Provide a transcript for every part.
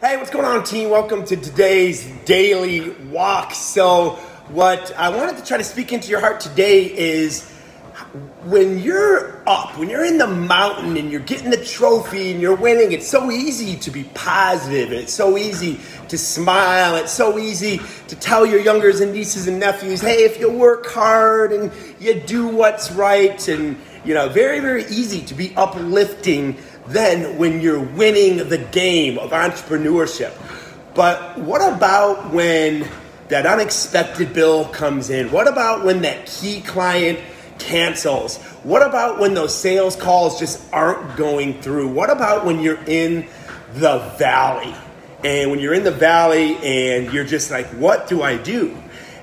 Hey, what's going on, team? Welcome to today's daily walk. So what I wanted to try to speak into your heart today is when you're up, when you're in the mountain and you're getting the trophy and you're winning, it's so easy to be positive. It's so easy to smile. It's so easy to tell your youngers and nieces and nephews, hey, if you work hard and you do what's right, and very, very easy to be uplifting then when you're winning the game of entrepreneurship. But what about when that unexpected bill comes in? What about when that key client cancels? What about when those sales calls just aren't going through? What about when you're in the valley? And when you're in the valley and you're just like, what do I do?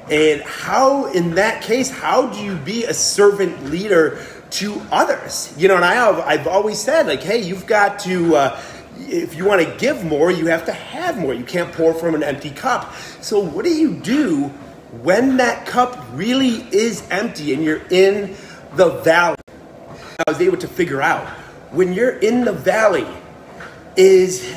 And how, in that case, how do you be a servant leader to others? And I've always said, like, hey, you've got to, if you want to give more, you have to have more. You can't pour from an empty cup. So what do you do when that cup really is empty and you're in the valley? I was able to figure out, when you're in the valley, is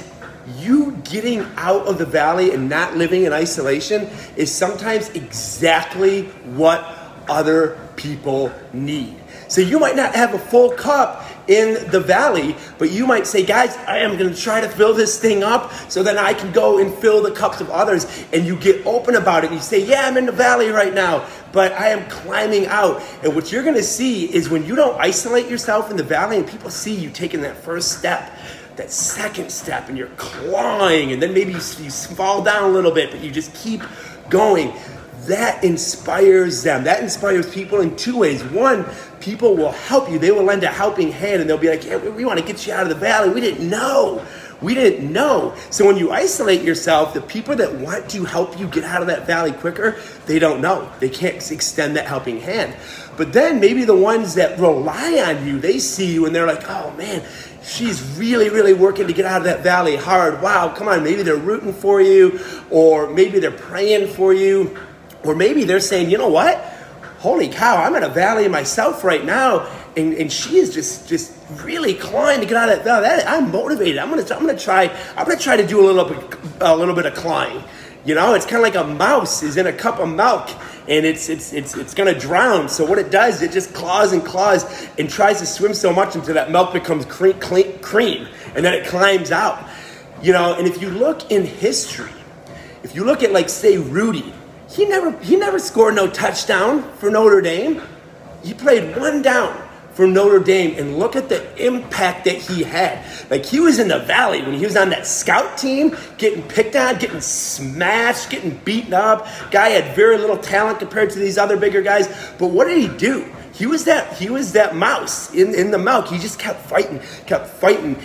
you getting out of the valley and not living in isolation is sometimes exactly what other people need. So you might not have a full cup in the valley, but you might say, guys, I am going to try to fill this thing up so then I can go and fill the cups of others. And you get open about it. And you say, yeah, I'm in the valley right now, but I am climbing out. And what you're going to see is when you don't isolate yourself in the valley and people see you taking that first step, that second step, and you're clawing, and then maybe you fall down a little bit, but you just keep going. That inspires them. That inspires people in two ways. One, people will help you. They will lend a helping hand, and they'll be like, yeah, we want to get you out of the valley. We didn't know. So when you isolate yourself, the people that want to help you get out of that valley quicker, they don't know. They can't extend that helping hand. But then maybe the ones that rely on you, they see you and they're like, oh man, she's really, really working to get out of that valley hard. Wow, come on. Maybe they're rooting for you, or maybe they're praying for you, or maybe they're saying, you know what? Holy cow, I'm in a valley myself right now, and she is just really clawing to get out of that valley. I'm motivated. I'm gonna try to do a little bit of clawing. It's kind of like a mouse is in a cup of milk, and it's gonna drown. So what it does, it just claws and claws and tries to swim so much until that milk becomes cream, and then it climbs out. And if you look in history, if you look at, like, say, Rudy, he never scored no touchdown for Notre Dame. He played one down for Notre Dame, and look at the impact that he had. Like, he was in the valley when he was on that scout team, getting picked on, getting smashed, getting beaten up. Guy had very little talent compared to these other bigger guys. But what did he do? He was that mouse in the milk. He just kept fighting.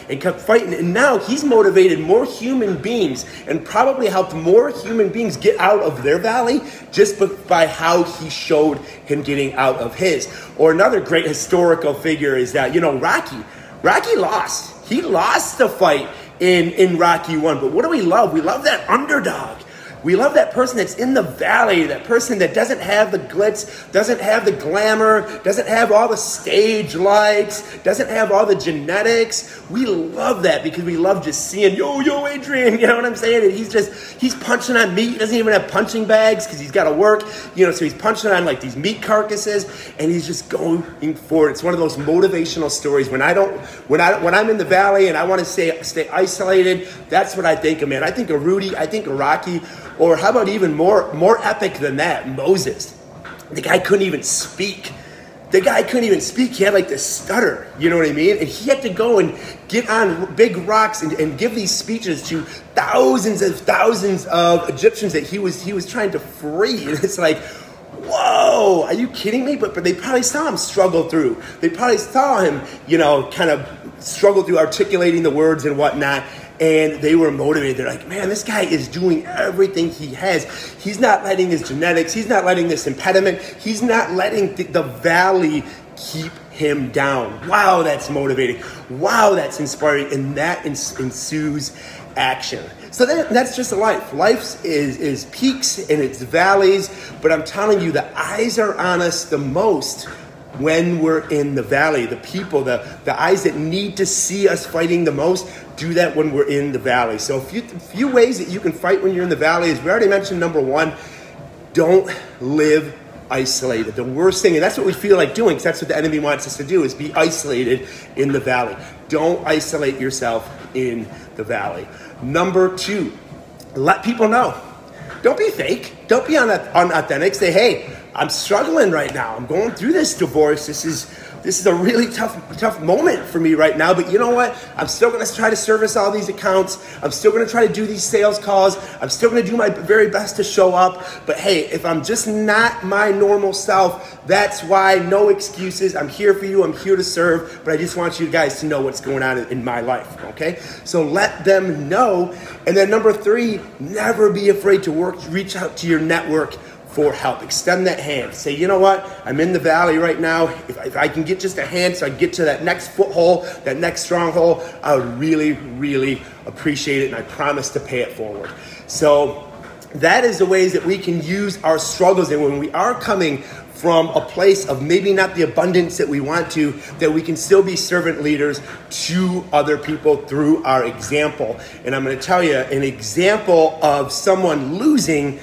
And now he's motivated more human beings and probably helped more human beings get out of their valley just by how he showed him getting out of his. Or another great historical figure is that, Rocky. Rocky lost. He lost the fight in Rocky 1. But what do we love? We love that underdog. We love that person that's in the valley, that person that doesn't have the glitz, doesn't have the glamour, doesn't have all the stage lights, doesn't have all the genetics. We love that because we love just seeing, yo, Adrian, you know what I'm saying? And he's punching on meat. He doesn't even have punching bags because he's got to work, so he's punching on, like, these meat carcasses, and he's just going for it. It's one of those motivational stories. When I'm in the valley and I want to stay isolated, that's what I think of, man. I think of Rudy, I think of Rocky. Or how about even more epic than that, Moses? The guy couldn't even speak. He had, like, this stutter, you know what I mean? And he had to go and get on big rocks and give these speeches to thousands of Egyptians that he was trying to free. And it's like, whoa, are you kidding me? But they probably saw him struggle through. They probably saw him, kind of struggle through articulating the words and whatnot. And they were motivated. They're like, man, this guy is doing everything he has. He's not letting his genetics. He's not letting this impediment. He's not letting the valley keep him down. Wow, that's motivating. Wow, that's inspiring. And that ensues action. So that's just life. Life is peaks and it's valleys. But I'm telling you, the eyes are on us the most when we're in the valley. The people, the eyes that need to see us fighting the most, do that when we're in the valley. So a few ways that you can fight when you're in the valley is, we already mentioned number one, don't live isolated. The worst thing, and that's what we feel like doing, because that's what the enemy wants us to do, is be isolated in the valley. Don't isolate yourself in the valley. Number two, let people know. Don't be fake. Don't be unauthentic. Say, hey, I'm struggling right now. I'm going through this divorce. This is a really tough moment for me right now, but you know what? I'm still going to try to service all these accounts. I'm still going to try to do these sales calls. I'm still going to do my very best to show up. But hey, if I'm just not my normal self, that's why. No excuses. I'm here for you. I'm here to serve, but I just want you guys to know what's going on in my life, okay? So let them know. And then number three, never be afraid to reach out to your network for help. Extend that hand. Say, you know what? I'm in the valley right now. If I can get just a hand so I get to that next foothold, that next stronghold, I would really, really appreciate it, and I promise to pay it forward. So that is the ways that we can use our struggles, and when we are coming from a place of maybe not the abundance that we want to, that we can still be servant leaders to other people through our example. And I'm going to tell you, an example of someone losing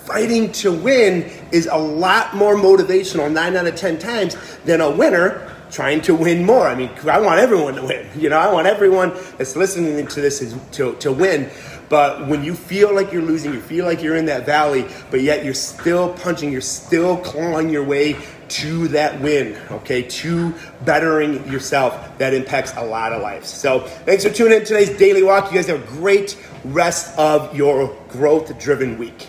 fighting to win is a lot more motivational 9 out of 10 times than a winner trying to win more. I mean, I want everyone to win. You know, I want everyone that's listening to this to win. But when you feel like you're losing, you feel like you're in that valley, but yet you're still punching, you're still clawing your way to that win, okay, to bettering yourself, that impacts a lot of lives. So thanks for tuning in to today's Daily Walk. You guys have a great rest of your growth-driven week.